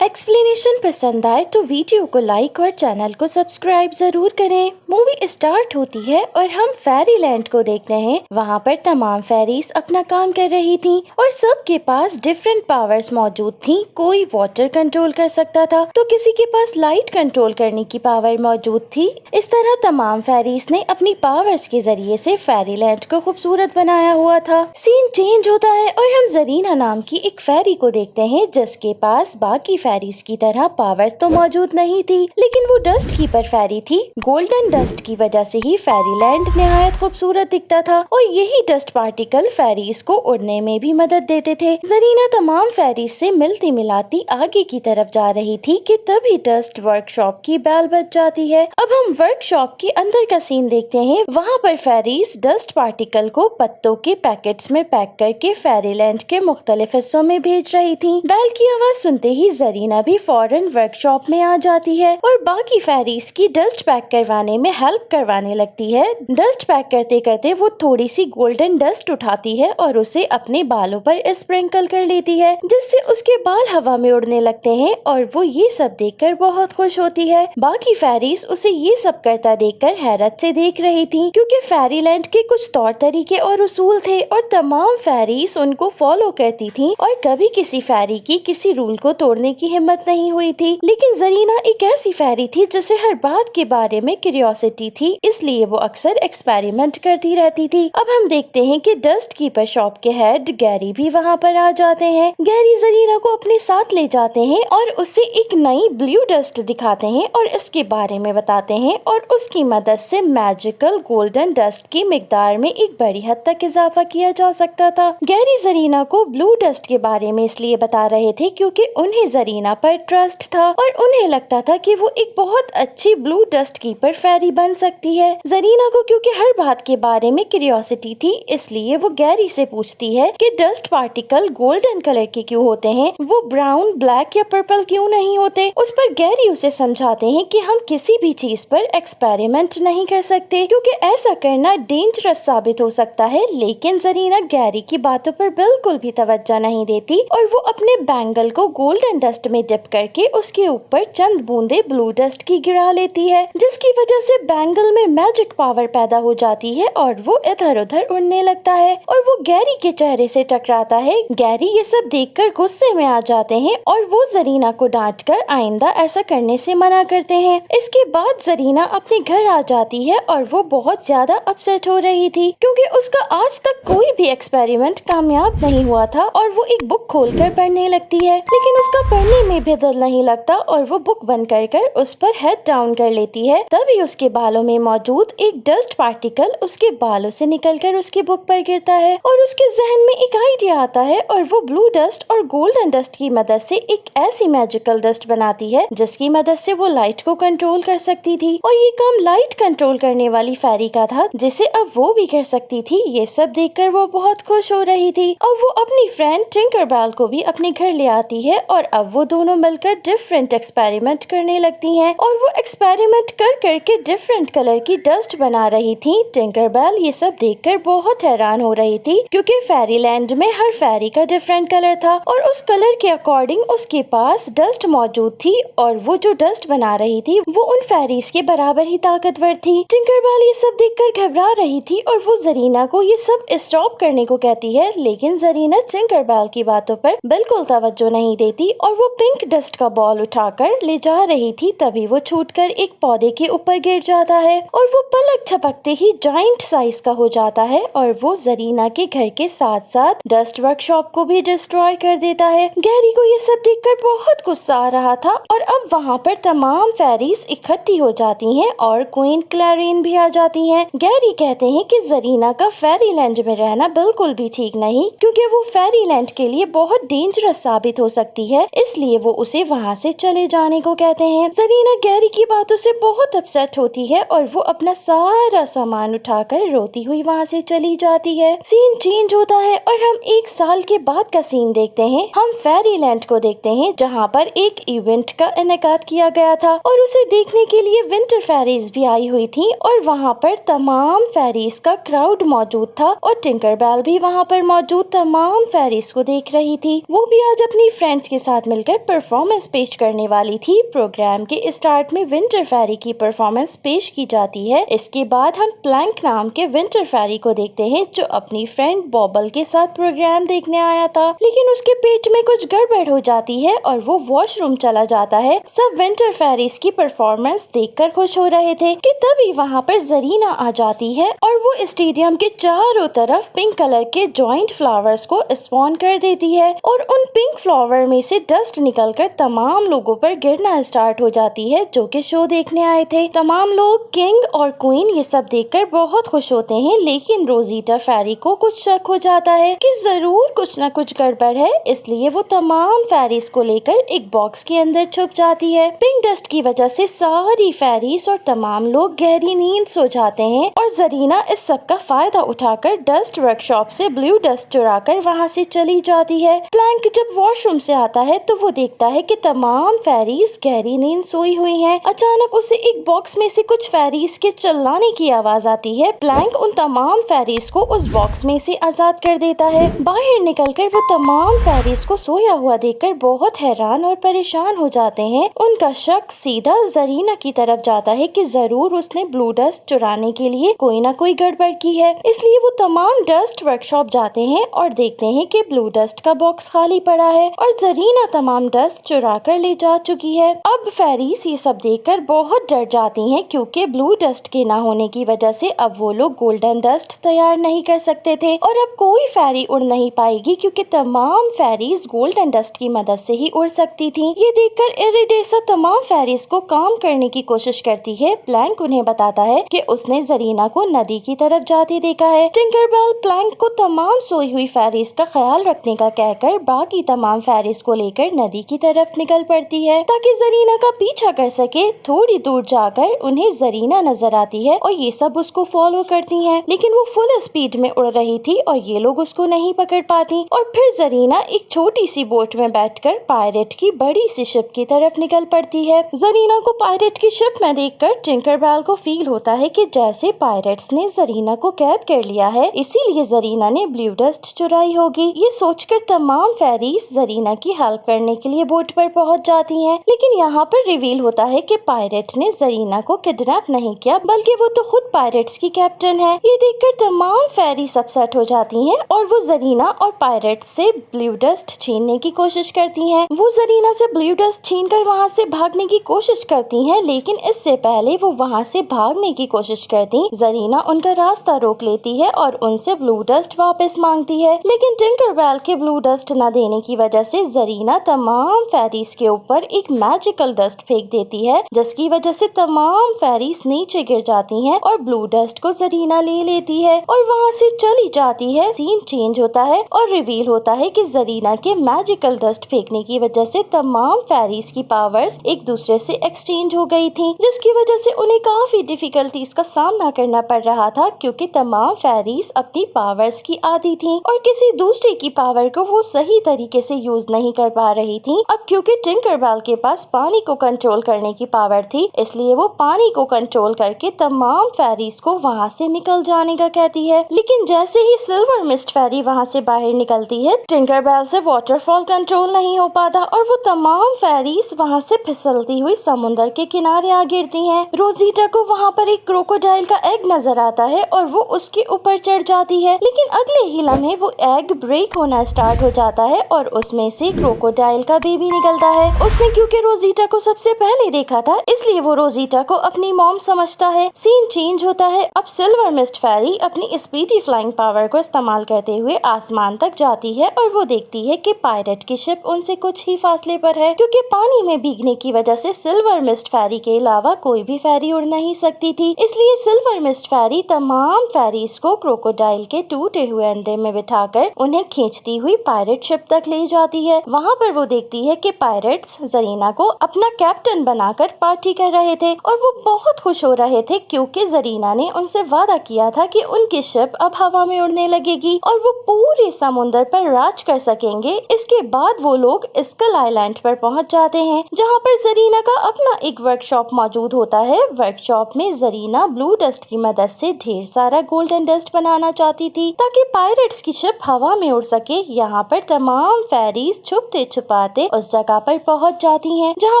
Explanation पसंद आए तो वीडियो को लाइक और चैनल को सब्सक्राइब जरूर करें। मूवी स्टार्ट होती है और हम फेरीलैंड को देख रहे हैं। वहाँ पर तमाम फेरीज अपना काम कर रही थीं और सबके पास डिफरेंट पावर्स मौजूद थीं। कोई वाटर कंट्रोल कर सकता था तो किसी के पास लाइट कंट्रोल करने की पावर मौजूद थी। इस तरह तमाम फेरीज ने अपनी पावर्स के जरिए से फेरीलैंड को खूबसूरत बनाया हुआ था। सीन चेंज होता है और हम जरीना नाम की एक फेरी को देखते हैं जिसके पास बाकी फेरीज की तरह पावर्स तो मौजूद नहीं थी, लेकिन वो डस्ट कीपर फेरी थी। गोल्डन डस्ट की वजह से ही फेरीलैंड निहायत खूबसूरत दिखता था और यही डस्ट पार्टिकल फेरीज को उड़ने में भी मदद देते थे। जरीना तमाम फेरीज से मिलती मिलाती आगे की तरफ जा रही थी कि तभी डस्ट वर्कशॉप की बेल बज जाती है। अब हम वर्कशॉप के अंदर का सीन देखते हैं। वहाँ पर फेरीज डस्ट पार्टिकल को पत्तों के पैकेट्स में पैक करके फेरीलैंड के मुख्तलिफ हिस्सों में भेज रही थी। बेल की आवाज सुनते ही जरीना भी फौरन वर्कशॉप में आ जाती है और बाकी फेरीज की डस्ट पैक करवाने में हेल्प करवाने लगती है। डस्ट पैक करते करते वो थोड़ी सी गोल्डन डस्ट उठाती है और उसे अपने बालों पर स्प्रिंकल कर लेती है, जिससे उसके बाल हवा में उड़ने लगते हैं और वो ये सब देखकर बहुत खुश होती है। बाकी फेरीज उसे ये सब करता देखकर हैरत से देख रही थी, क्योंकि फेरीलैंड के कुछ तौर तरीके और उसूल थे और तमाम फेरीज उनको फॉलो करती थी और कभी किसी फेरी की किसी रूल को तोड़ने की हिम्मत नहीं हुई थी। लेकिन जरीना एक ऐसी फेरी थी जिसे हर बात के बारे में क्यूरियोसिटी थी, इसलिए वो अक्सर एक्सपेरिमेंट करती रहती थी। अब हम देखते हैं कि डस्ट कीपर शॉप के हेड गैरी भी वहाँ पर आ जाते हैं। गैरी जरीना को अपने साथ ले जाते हैं और उसे एक नई ब्लू डस्ट दिखाते हैं और इसके बारे में बताते हैं और उसकी मदद से मैजिकल गोल्डन डस्ट की मिकदार में एक बड़ी हद तक इजाफा किया जा सकता था। गैरी जरीना को ब्लू डस्ट के बारे में इसलिए बता रहे थे क्योंकि उन्हें जरीना पर ट्रस्ट था और उन्हें लगता था कि वो एक बहुत अच्छी ब्लू डस्ट कीपर फेरी बन सकती है। जरीना को क्योंकि हर बात के बारे में क्यूरियोसिटी थी, इसलिए वो गैरी से पूछती है कि डस्ट पार्टिकल गोल्डन कलर के क्यों होते हैं, वो ब्राउन, ब्लैक या पर्पल क्यों नहीं होते। उस पर गैरी उसे समझाते हैं कि हम किसी भी चीज पर एक्सपेरिमेंट नहीं कर सकते क्योंकि ऐसा करना डेंजरस साबित हो सकता है। लेकिन जरीना गैरी की बातों पर बिल्कुल भी तवज्जो नहीं देती और वो अपने बैंगल को गोल्डन डस्ट में डिप करके उसके ऊपर चंद बूंदे ब्लू डस्ट की गिरा लेती है, जिसकी वजह से बैंगल में मैजिक पावर पैदा हो जाती है और वो इधर उधर उड़ने लगता है और वो गैरी के चेहरे से टकराता है। गैरी ये सब देखकर गुस्से में आ जाते हैं और वो जरीना को डांटकर आइंदा ऐसा करने से मना करते हैं। इसके बाद जरीना अपने घर आ जाती है और वो बहुत ज्यादा अपसेट हो रही थी क्योंकि उसका आज तक कोई भी एक्सपेरिमेंट कामयाब नहीं हुआ था और वो एक बुक खोलकर पढ़ने लगती है, लेकिन उसका पढ़ने में भी दिल नहीं लगता और वो बुक बंद कर उस पर हेड डाउन कर लेती है। तभी उसके बालों में मौजूद एक डस्ट पार्टिकल उसके बालों से निकलकर उसके बुक पर गिरता है और उसके जहन में एक आइडिया आता है और वो ब्लू डस्ट और गोल्डन डस्ट की मदद से एक ऐसी मैजिकल डस्ट बनाती है जिसकी मदद से वो लाइट को कंट्रोल कर सकती थी और ये काम लाइट कंट्रोल करने वाली फेरी का था जिसे अब वो भी कर सकती थी। ये सब देखकर वो बहुत खुश हो रही थी। अब वो अपनी फ्रेंड टिंकरबेल को भी अपने घर ले आती है और अब वो दोनों मिलकर डिफरेंट एक्सपेरिमेंट करने लगती हैं और वो एक्सपेरिमेंट कर करके डिफरेंट कलर की डस्ट बना रही थी। टिंकरबेल ये सब देखकर बहुत हैरान हो रही थी क्योंकि फेरीलैंड में हर फेरी का डिफरेंट कलर था और उस कलर के अकॉर्डिंग उसके पास डस्ट मौजूद थी और वो जो डस्ट बना रही थी वो उन फेरीज के बराबर ही ताकतवर थी। टिंकरबेल ये सब देखकर घबरा रही थी और वो जरीना को ये सब स्टॉप करने को कहती है, लेकिन जरीना टिंकरबेल की बातों पर बिल्कुल तवज्जो नहीं देती और वो पिंक डस्ट का बॉल उठाकर ले जा रही थी। तभी वो छूटकर एक पौधे के ऊपर गिर जाता है और वो पलक झपकते ही जाइंट साइज का हो जाता है और वो जरीना के घर के साथ साथ डस्ट वर्कशॉप को भी डिस्ट्रॉय कर देता है। गैरी को ये सब देखकर बहुत गुस्सा आ रहा था और अब वहाँ पर तमाम फेरीज इकट्ठी हो जाती हैं और क्वीन क्लैरिन भी आ जाती हैं। गैरी कहते हैं कि जरीना का फेरीलैंड में रहना बिल्कुल भी ठीक नहीं क्योंकि वो फेरीलैंड के लिए बहुत डेंजरस साबित हो सकती है, इसलिए वो उसे वहाँ से चले जाने को कहते हैं। जरीना गैरी की बातों से बहुत अपसेट होती है और वो अपना सारा सामान उठाकर रोती हुई वहाँ से चली जाती है। सीन चेंज होता है और हम एक साल के बाद का सीन देखते हैं। हम फेरीलैंड को देखते हैं जहाँ पर एक इवेंट का इनेकाद किया गया था और उसे देखने के लिए विंटर फेरीज भी आई हुई थी और वहाँ पर तमाम फेरीज का क्राउड मौजूद था और टिंकरबेल भी वहाँ पर मौजूद तमाम फेरीज को देख रही थी। वो भी आज अपनी फ्रेंड्स के साथ मिलकर निकलकर परफॉर्मेंस पेश करने वाली थी। प्रोग्राम के स्टार्ट में विंटर फेरी की परफॉर्मेंस पेश की जाती है। इसके बाद हम प्लैंक नाम के विंटर फेरी को देखते हैं जो अपनी फ्रेंड बॉबल के साथ प्रोग्राम देखने आया था, लेकिन उसके पेट में कुछ गड़बड़ हो जाती है और वो वॉशरूम चला जाता है। सब विंटर फेरीज की परफॉर्मेंस देखकर खुश हो रहे थे कि तभी वहाँ पर जरीना आ जाती है और वो स्टेडियम के चारों तरफ पिंक कलर के जॉइंट फ्लावर्स को स्पॉन कर देती है और उन पिंक फ्लावर में से डस्ट निकलकर तमाम लोगों पर गिरना स्टार्ट हो जाती है जो कि शो देखने आए थे। तमाम लोग किंग और क्वीन ये सब देखकर बहुत खुश होते हैं, लेकिन रोजीटा फेरी को कुछ शक हो जाता है कि जरूर कुछ न कुछ गड़बड़ है, इसलिए वो तमाम फेरीज को लेकर एक बॉक्स के अंदर छुप जाती है। पिंक डस्ट की वजह से सारी फेरीज और तमाम लोग गहरी नींद सो जाते हैं और जरीना इस सब का फायदा उठाकर डस्ट वर्कशॉप से ब्लू डस्ट चुराकर वहाँ से चली जाती है। प्लैंक जब वॉशरूम से आता है तो वो देखता है कि तमाम फेरीज गहरी नींद सोई हुई हैं। अचानक उसे एक बॉक्स में से कुछ फेरीज के चिल्लाने की आवाज आती है। प्लैंक उन तमाम फेरीज को उस बॉक्स में से आजाद कर देता है। बाहर निकलकर वो तमाम फेरीज को सोया हुआ देखकर बहुत हैरान और परेशान हो जाते हैं। उनका शक सीधा जरीना की तरफ जाता है कि जरूर उसने ब्लू डस्ट चुराने के लिए कोई ना कोई गड़बड़ की है, इसलिए वो तमाम डस्ट वर्कशॉप जाते हैं और देखते हैं कि ब्लू डस्ट का बॉक्स खाली पड़ा है और जरीना तमाम डस्ट चुरा कर ले जा चुकी है। अब फेरीज ये सब देखकर बहुत डर जाती हैं क्योंकि ब्लू डस्ट के ना होने की वजह से अब वो लोग गोल्डन डस्ट तैयार नहीं कर सकते थे और अब कोई फेरी उड़ नहीं पाएगी क्योंकि तमाम फेरीज गोल्डन डस्ट की मदद से ही उड़ सकती थी। ये देखकर इरिडेसा तमाम फेरीज को काम करने की कोशिश करती है। प्लैंक उन्हें बताता है कि उसने जरीना को नदी की तरफ जाते देखा है। टिंकरबेल प्लैंक को तमाम सोई हुई फेरीज का ख्याल रखने का कहकर बाकी तमाम फेरीज को लेकर नदी की तरफ निकल पड़ती है ताकि जरीना का पीछा कर सके। थोड़ी दूर जाकर उन्हें जरीना नजर आती है और ये सब उसको फॉलो करती हैं, लेकिन वो फुल स्पीड में उड़ रही थी और ये लोग उसको नहीं पकड़ पाती। और फिर जरीना एक छोटी सी बोट में बैठकर पायरेट की बड़ी सी शिप की तरफ निकल पड़ती है। जरीना को पायरेट की शिप में देखकर टिंकरबेल को फील होता है कि जैसे पायरेट्स ने जरीना को कैद कर लिया है, इसीलिए जरीना ने ब्लू डस्ट चुराई होगी। ये सोचकर तमाम फेरीज जरीना की हेल्प करने के लिए बोट पर पहुंच जाती हैं, लेकिन यहाँ पर रिवील होता है कि पायरेट ने जरीना को किडनैप नहीं किया बल्कि वो तो खुद पायरेट्स की कैप्टन है। ये देखकर तमाम फेरीज अपसेट हो जाती हैं और वो जरीना और पायरेट से ब्लू डस्ट छीनने की कोशिश करती हैं। वो जरीना से ब्लू डस्ट छीनकर वहाँ से भागने की कोशिश करती हैं, लेकिन इससे पहले वो वहाँ से भागने की कोशिश करती जरीना उनका रास्ता रोक लेती है और उनसे ब्लू डस्ट वापस मांगती है, लेकिन टिंकरबेल के ब्लू डस्ट न देने की वजह से जरीना तमाम फेरीज के ऊपर एक मैजिकल डस्ट फेंक देती है, जिसकी वजह से तमाम फेरीज नीचे गिर जाती हैं और ब्लू डस्ट को जरीना ले लेती है और वहाँ से चली जाती है। सीन चेंज होता है और रिवील होता है कि जरीना के मैजिकल डस्ट फेंकने की वजह से तमाम फेरीज की पावर्स एक दूसरे से एक्सचेंज हो गई थी, जिसकी वजह से उन्हें काफी डिफिकल्टीज का सामना करना पड़ रहा था क्योंकि तमाम फेरीज अपनी पावर्स की आदी थी और किसी दूसरे की पावर को वो सही तरीके से यूज नहीं कर पा रही थी। अब क्योंकि टिंकरबेल के पास पानी को कंट्रोल करने की पावर थी, इसलिए वो पानी को कंट्रोल करके तमाम फेरीज को वहाँ से निकल जाने का कहती है, लेकिन जैसे ही सिल्वर मिस्ट फेरी वहाँ से बाहर निकलती है, टिंकरबेल से वाटरफॉल कंट्रोल नहीं हो पाता और वो तमाम फेरीज वहाँ से फिसलती हुई समुद्र के किनारे आ गिरती हैं। रोजीटा को वहाँ पर एक क्रोकोडाइल का एग नजर आता है और वो उसके ऊपर चढ़ जाती है, लेकिन अगले ही लम्हे वो एग ब्रेक होना स्टार्ट हो जाता है और उसमें से क्रोकोडाइल का बेबी निकलता है। उसने क्योंकि रोजीटा को सबसे पहले देखा था, इसलिए वो रोजीटा को अपनी मॉम समझता है। सीन चेंज होता है। अब सिल्वर मिस्ट फेरी अपनी स्पीडी फ्लाइंग पावर को इस्तेमाल करते हुए आसमान तक जाती है और वो देखती है कि पायरेट की शिप उनसे कुछ ही फासले पर है क्योंकि पानी में भीगने की वजह से सिल्वर मिस्ट फेरी के अलावा कोई भी फेरी उड़ नहीं सकती थी, इसलिए सिल्वर मिस्ट फेरी तमाम फेरीज को क्रोकोडाइल के टूटे हुए अंडे में बिठाकर उन्हें खींचती हुई पायरेट शिप तक ले जाती है। वहाँ पर वो देखती है कि पायरेट्स जरीना को अपना कैप्टन बनाकर पार्टी कर रहे थे और वो बहुत खुश हो रहे थे क्योंकि जरीना ने उनसे वादा किया था कि उनकी शिप अब हवा में उड़ने लगेगी और वो पूरे समुद्र पर राज कर सकेंगे। इसके बाद वो लोग स्कल आइलैंड पर पहुंच जाते हैं जहां पर जरीना का अपना एक वर्कशॉप मौजूद होता है। वर्कशॉप में जरीना ब्लू डस्ट की मदद से ढेर सारा गोल्डन डस्ट बनाना चाहती थी ताकि पायरेट्स की शिप हवा में उड़ सके। यहाँ पर तमाम फेरीज छुपते छुपा बातें उस जगह पर पहुंच जाती हैं जहां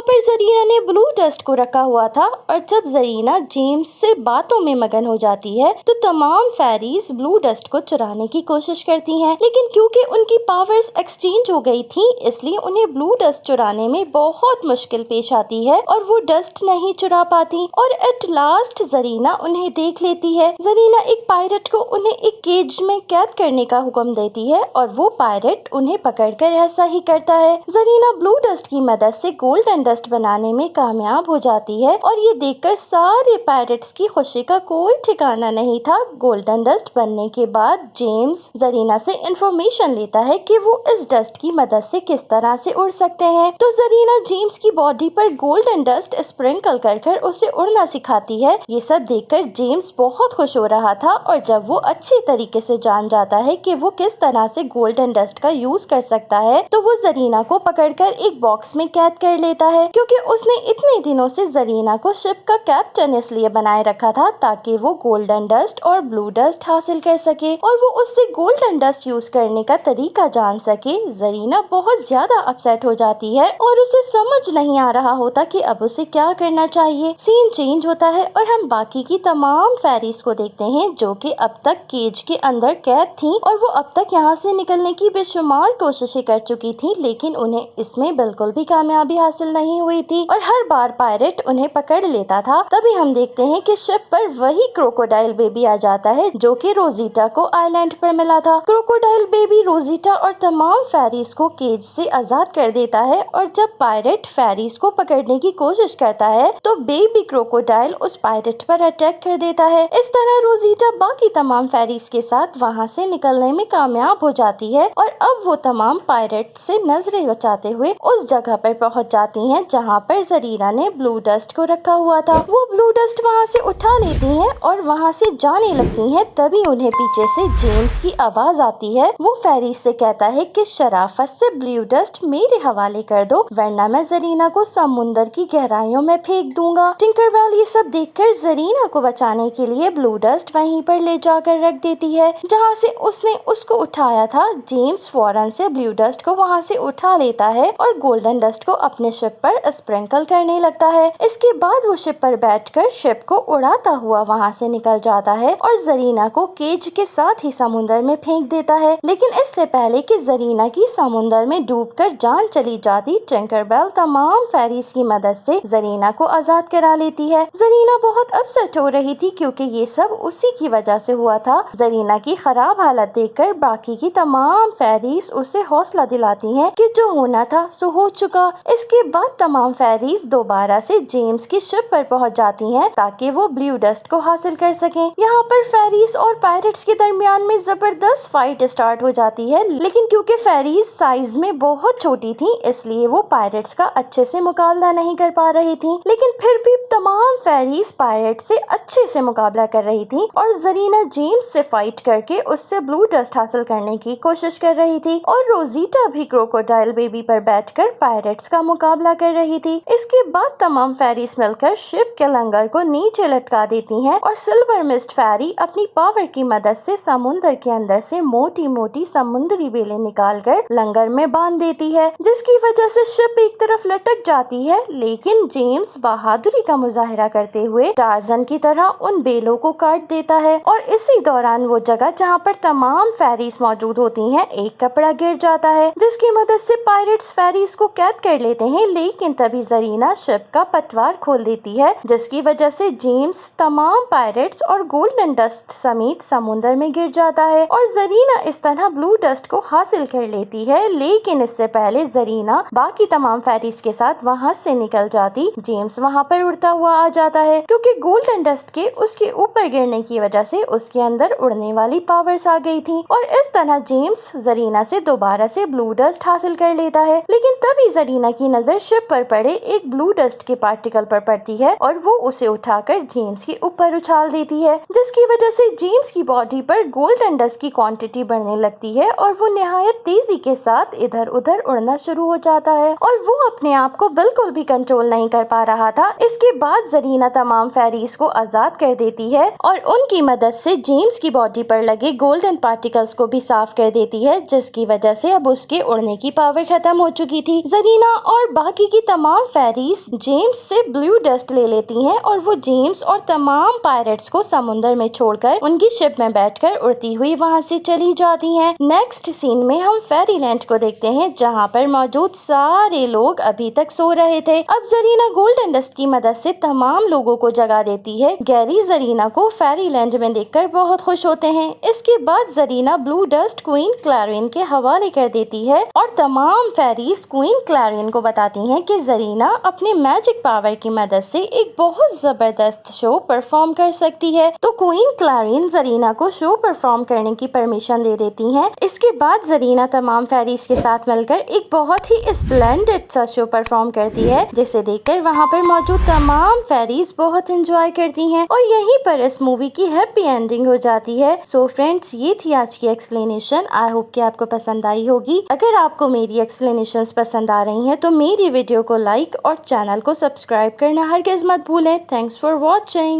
पर जरीना ने ब्लू डस्ट को रखा हुआ था। और जब जरीना जेम्स से बातों में मगन हो जाती है तो तमाम फेरीज ब्लू डस्ट को चुराने की कोशिश करती हैं, लेकिन क्योंकि उनकी पावर्स एक्सचेंज हो गई थी इसलिए उन्हें ब्लू डस्ट चुराने में बहुत मुश्किल पेश आती है और वो डस्ट नहीं चुरा पाती। और एट लास्ट जरीना उन्हें देख लेती है। जरीना एक पायरेट को उन्हें एक केज में कैद करने का हुक्म देती है और वो पायरेट उन्हें पकड़कर ऐसा ही करता है। जरीना ब्लू डस्ट की मदद से गोल्डन डस्ट बनाने में कामयाब हो जाती है और ये देखकर सारे पायरेट्स की खुशी का कोई ठिकाना नहीं था। गोल्डन डस्ट बनने के बाद जेम्स जरीना से इंफॉर्मेशन लेता है कि वो इस डस्ट की मदद से किस तरह से उड़ सकते हैं। तो जरीना जेम्स की बॉडी पर गोल्डन डस्ट स्प्रिंकल कर उसे उड़ना सिखाती है। ये सब देखकर जेम्स बहुत खुश हो रहा था और जब वो अच्छे तरीके से जान जाता है कि वो किस तरह से गोल्डन डस्ट का यूज कर सकता है तो वो जरीना को पकड़कर एक बॉक्स में कैद कर लेता है, क्योंकि उसने इतने दिनों से जरीना को शिप का कैप्टन इसलिए बनाए रखा था ताकि वो गोल्डन डस्ट और ब्लू डस्ट हासिल कर सके और वो उससे गोल्डन डस्ट यूज करने का तरीका जान सके। जरीना बहुत ज्यादा अपसेट हो जाती है और उसे समझ नहीं आ रहा होता कि अब उसे क्या करना चाहिए। सीन चेंज होता है और हम बाकी की तमाम फेरीज को देखते हैं जो कि अब तक केज के अंदर कैद थीं और वो अब तक यहाँ से निकलने की बेशुमार कोशिशें कर चुकी थी, लेकिन उन्हें इसमें बिल्कुल भी कामयाबी हासिल नहीं हुई थी और हर बार पायरेट उन्हें पकड़ लेता था। तभी हम देखते हैं कि शिप पर वही क्रोकोडाइल बेबी आ जाता है जो कि रोजीटा को आइलैंड पर मिला था। क्रोकोडाइल बेबी रोजीटा और तमाम फेरीज को केज से आजाद कर देता है और जब पायरेट फेरीज को पकड़ने की कोशिश करता है तो बेबी क्रोकोडाइल उस पायरेट पर अटैक कर देता है। इस तरह रोजीटा बाकी तमाम फेरीज के साथ वहां से निकलने में कामयाब हो जाती है और अब वो तमाम पायरेट से नजरें बचाते हुए उस जगह पर पहुंच जाती हैं जहां पर जरीना ने ब्लू डस्ट को रखा हुआ था। वो ब्लू डस्ट वहां से उठा लेती हैं और वहां से जाने लगती हैं। तभी उन्हें पीछे से जेम्स की आवाज आती है। वो फेरीज से कहता है कि शराफत से ब्लू डस्ट मेरे हवाले कर दो वरना मैं जरीना को समुंदर की गहराइयों में फेंक दूंगा। टिंकरबेल ये सब देखकर जरीना को बचाने के लिए ब्लू डस्ट वहीं पर ले जाकर रख देती है जहां से उसने उसको उठाया था। जेम्स फौरन से ब्लू डस्ट को वहां से उठा लेता है और गोल्डन डस्ट को अपने शिप पर स्प्रिंकल करने लगता है। इसके बाद वो शिप पर बैठकर शिप को उड़ाता हुआ वहां से निकल जाता है और जरीना को केज के साथ ही समुंदर में फेंक देता है। लेकिन इससे पहले कि जरीना की समुंदर में डूबकर जान चली जाती, टिंकरबेल तमाम फेरीज की मदद से जरीना को आजाद करा लेती है। जरीना बहुत अपसेट हो रही थी क्योंकि ये सब उसी की वजह से हुआ था। जरीना की खराब हालत देखकर बाकी की तमाम फेरीज उसे हौसला दिलाती हैं कि जो होना था सो हो चुका। इसके बाद तमाम फेरीज दोबारा से जेम्स की शिप पर पहुंच जाती हैं ताकि वो ब्लू डस्ट को हासिल कर सकें। यहाँ पर फेरीज और पायरेट्स के दरमियान में जबरदस्त फाइट स्टार्ट हो जाती है, लेकिन क्योंकि फेरीज साइज में बहुत छोटी थी इसलिए वो पायरेट्स का अच्छे से मुकाबला नहीं कर पा रही थी। लेकिन फिर भी तमाम फेरीज पायरेट से अच्छे से मुकाबला कर रही थी और जरीना जेम्स से फाइट करके उससे ब्लू डस्ट हासिल करने की कोशिश कर रही थी और रोजीटा भी क्रोकोडाइल बेबी पर बैठकर पायरेट्स का मुकाबला कर रही थी। इसके बाद तमाम फेरीज मिलकर शिप के लंगर को नीचे लटका देती हैं और सिल्वर मिस्ट फेरी अपनी पावर की मदद से समुद्र के अंदर से मोटी मोटी समुद्री बेलें निकालकर लंगर में बांध देती है, जिसकी वजह से शिप एक तरफ लटक जाती है। लेकिन जेम्स बहादुरी का मुजाहिरा करते हुए टार्जन की तरह उन बेलों को काट देता है और इसी दौरान वो जगह जहाँ पर तमाम फेरीज मौजूद होती हैं एक कपड़ा गिर जाता है, जिसकी मदद से पायरेट्स फेरीज को कैद कर लेते हैं। लेकिन तभी जरीना शिप का पतवार खोल देती है, जिसकी वजह से जेम्स तमाम पायरेट्स और गोल्डन डस्ट समेत समुद्र में गिर जाता है और जरीना इस तरह ब्लू डस्ट को हासिल कर लेती है। लेकिन इससे पहले जरीना बाकी तमाम फेरीज के साथ वहाँ से निकल जाती, जेम्स वहाँ पर उड़ता हुआ आ जाता है क्योंकि गोल्डन डस्ट के उसके ऊपर गिरने की वजह से उसके अंदर उड़ने वाली पावर्स आ गई थी और इस तरह जेम्स जरीना से दोबारा से ब्लू डस्ट हासिल कर लेता है। लेकिन तभी जरीना की नजर शिप पर पड़े एक ब्लू डस्ट के पार्टिकल पर पड़ती है और वो उसे उठाकर जेम्स के ऊपर उछाल देती है, जिसकी वजह से जेम्स की बॉडी पर गोल्डन डस्ट की क्वांटिटी बढ़ने लगती है और वो निहायत तेजी के साथ इधर उधर उड़ना शुरू हो जाता है और वो अपने आप को बिल्कुल भी कंट्रोल नहीं कर पा रहा था। इसके बाद जरीना तमाम फेरीज को आजाद कर देती है और उनकी मदद से जेम्स की बॉडी पर लगे गोल्डन पार्टिकल्स को भी साफ कर देती है, जिसकी वजह से अब उसके उड़ने की पावर पावर खत्म हो चुकी थी। जरीना और बाकी की तमाम फेरीज जेम्स से ब्लू डस्ट ले लेती हैं और वो जेम्स और तमाम पायरेट्स को समुद्र में छोड़कर उनकी शिप में बैठकर उड़ती हुई वहाँ से चली जाती हैं। नेक्स्ट सीन में हम फेरीलैंड को देखते हैं जहाँ पर मौजूद सारे लोग अभी तक सो रहे थे। अब जरीना गोल्डन डस्ट की मदद से तमाम लोगों को जगा देती है। गैरी जरीना को फेरीलैंड में देखकर बहुत खुश होते हैं। इसके बाद जरीना ब्लू डस्ट क्वीन क्लैरिन के हवाले कर देती है और तमाम फेरीज क्वीन क्लैरिन को बताती हैं कि जरीना अपने मैजिक पावर की मदद से एक बहुत जबरदस्त शो परफॉर्म कर सकती है। तो क्वीन क्लैरिन जरीना को शो परफॉर्म करने की परमिशन दे देती हैं। इसके बाद जरीना तमाम फेरीज के साथ मिलकर एक बहुत ही स्प्लेंडेड सा शो परफॉर्म करती है, जिसे देखकर वहाँ पर मौजूद तमाम फेरीज बहुत एंजॉय करती हैं और यहीं पर इस मूवी की हैप्पी एंडिंग हो जाती है। सो फ्रेंड्स, ये थी आज की एक्सप्लेनेशन। आई होप कि आपको पसंद आई होगी। अगर आपको मेरी एक्सप्लेनेशंस पसंद आ रही हैं तो मेरी वीडियो को लाइक और चैनल को सब्सक्राइब करना हरगिज़ मत भूलें। Thanks for watching.